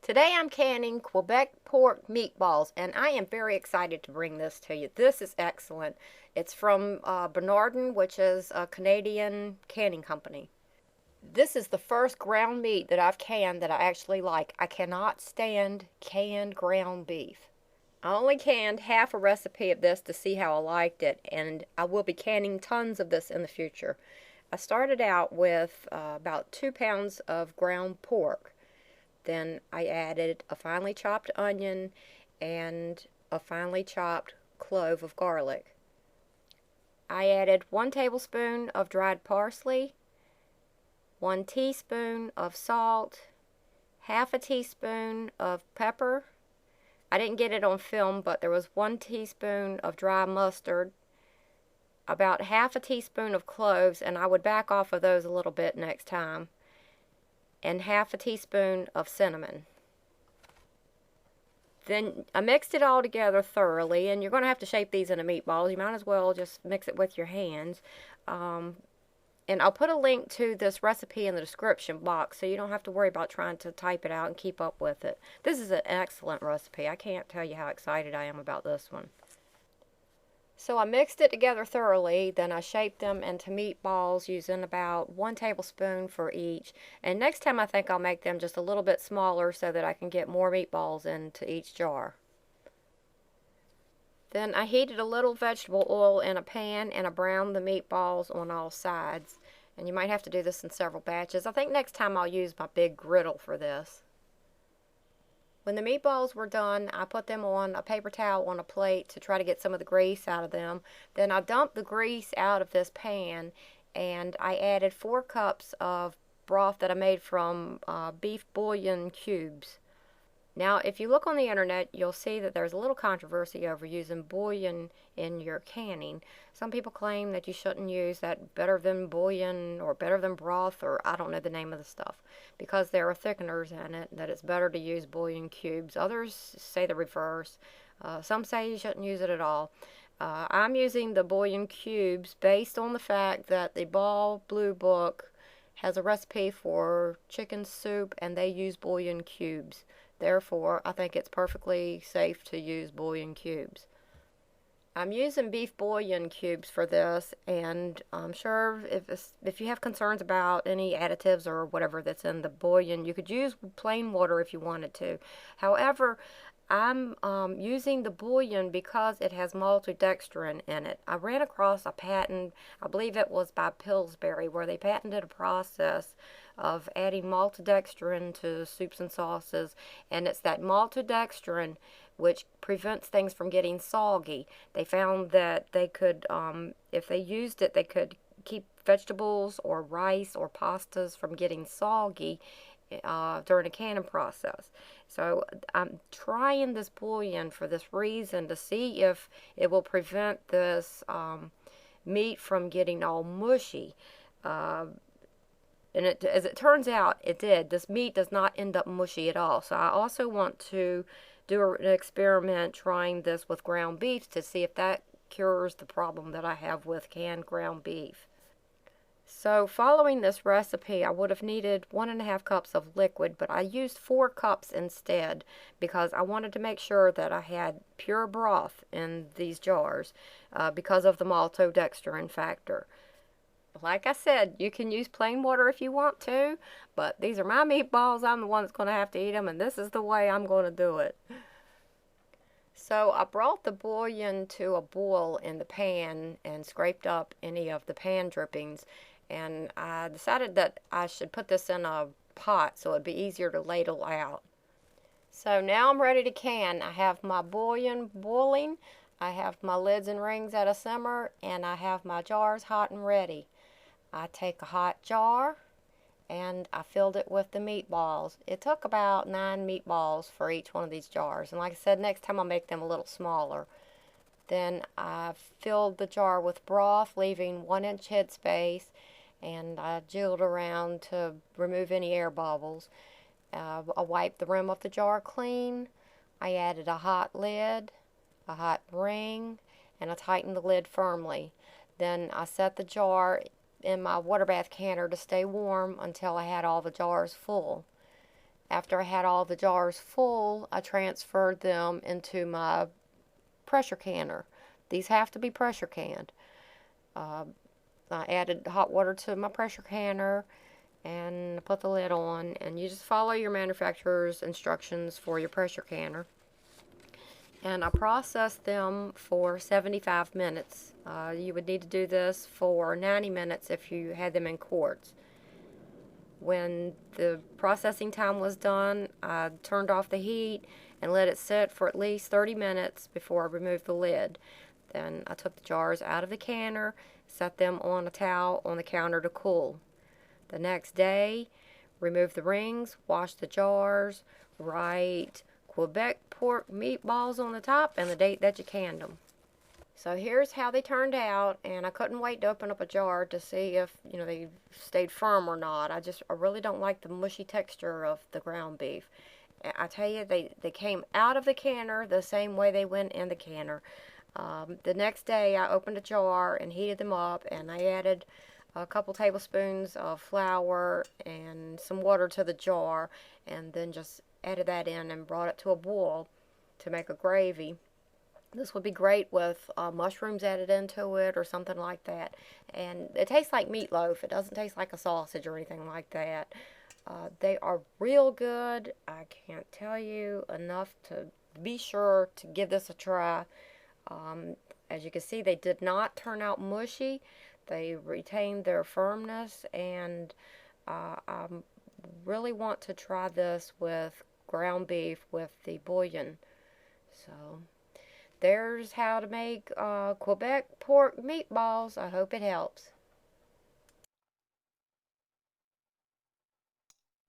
Today I'm canning Quebec Pork Meatballs, and I am very excited to bring this to you. This is excellent. It's from Bernardin, which is a Canadian canning company. This is the first ground meat that I've canned that I actually like. I cannot stand canned ground beef. I only canned half a recipe of this to see how I liked it, and I will be canning tons of this in the future. I started out with about 2 pounds of ground pork. Then I added a finely chopped onion and a finely chopped clove of garlic. I added 1 tablespoon of dried parsley, 1 teaspoon of salt, half a teaspoon of pepper. I didn't get it on film, but there was 1 teaspoon of dry mustard, about half a teaspoon of cloves, and I would back off of those a little bit next time, and half a teaspoon of cinnamon. Then I mixed it all together thoroughly, and you're going to have to shape these into meatballs. You might as well just mix it with your hands. And I'll put a link to this recipe in the description box so you don't have to worry about trying to type it out and keep up with it. This is an excellent recipe. I can't tell you how excited I am about this one. So I mixed it together thoroughly, then I shaped them into meatballs using about 1 tablespoon for each. And next time I think I'll make them just a little bit smaller so that I can get more meatballs into each jar. Then I heated a little vegetable oil in a pan and I browned the meatballs on all sides. And you might have to do this in several batches. I think next time I'll use my big griddle for this. When the meatballs were done, I put them on a paper towel on a plate to try to get some of the grease out of them. Then I dumped the grease out of this pan and I added 4 cups of broth that I made from beef bouillon cubes. Now, if you look on the internet, you'll see that there's a little controversy over using bouillon in your canning. Some people claim that you shouldn't use that better than bouillon or better than broth, or I don't know the name of the stuff, because there are thickeners in it, that it's better to use bouillon cubes. Others say the reverse. Some say you shouldn't use it at all. I'm using the bouillon cubes based on the fact that the Ball Blue Book has a recipe for chicken soup and they use bouillon cubes. Therefore, I think it's perfectly safe to use bouillon cubes. I'm using beef bouillon cubes for this, and I'm sure if you have concerns about any additives or whatever that's in the bouillon, you could use plain water if you wanted to. However, I'm using the bouillon because it has maltodextrin in it. I ran across a patent, I believe it was by Pillsbury, where they patented a process of adding maltodextrin to soups and sauces, and it's that maltodextrin which prevents things from getting soggy. They found that they could, if they used it, they could keep vegetables or rice or pastas from getting soggy during a canning process. So I'm trying this bouillon for this reason, to see if it will prevent this meat from getting all mushy. And as it turns out, it did. This meat does not end up mushy at all. So I also want to do an experiment trying this with ground beef to see if that cures the problem that I have with canned ground beef. So following this recipe, I would have needed 1.5 cups of liquid, but I used 4 cups instead because I wanted to make sure that I had pure broth in these jars because of the maltodextrin factor. Like I said, you can use plain water if you want to, but these are my meatballs. I'm the one that's going to have to eat them, and this is the way I'm going to do it. So I brought the bouillon to a boil in the pan and scraped up any of the pan drippings, and I decided that I should put this in a pot so it'd be easier to ladle out. So now I'm ready to can. I have my bouillon boiling, I have my lids and rings at a simmer, and I have my jars hot and ready. I take a hot jar and I filled it with the meatballs. It took about 9 meatballs for each one of these jars. And like I said, next time I'll make them a little smaller. Then I filled the jar with broth, leaving 1-inch headspace, and I jiggled around to remove any air bubbles. I wiped the rim of the jar clean. I added a hot lid, a hot ring, and I tightened the lid firmly. Then I set the jar in my water bath canner to stay warm until I had all the jars full. After I had all the jars full, I transferred them into my pressure canner. These have to be pressure canned. Uh, I added hot water to my pressure canner and put the lid on, and you just follow your manufacturer's instructions for your pressure canner. And I processed them for 75 minutes. You would need to do this for 90 minutes if you had them in quarts. When the processing time was done, I turned off the heat and let it sit for at least 30 minutes before I removed the lid. Then I took the jars out of the canner, set them on a towel on the counter to cool. The next day, remove the rings, wash the jars, write Quebec Pork Meatballs on the top and the date that you canned them. So here's how they turned out, and I couldn't wait to open up a jar to see if, they stayed firm or not. I really don't like the mushy texture of the ground beef. I tell you, they came out of the canner the same way they went in the canner. The next day, I opened a jar and heated them up, and I added a couple tablespoons of flour and some water to the jar, and then just added that in and brought it to a boil to make a gravy. This would be great with mushrooms added into it or something like that. And it tastes like meatloaf. It doesn't taste like a sausage or anything like that. They are real good. I can't tell you enough to be sure to give this a try. As you can see, they did not turn out mushy. They retained their firmness, and I really want to try this with ground beef with the bouillon. So there's how to make Quebec pork meatballs. I hope it helps.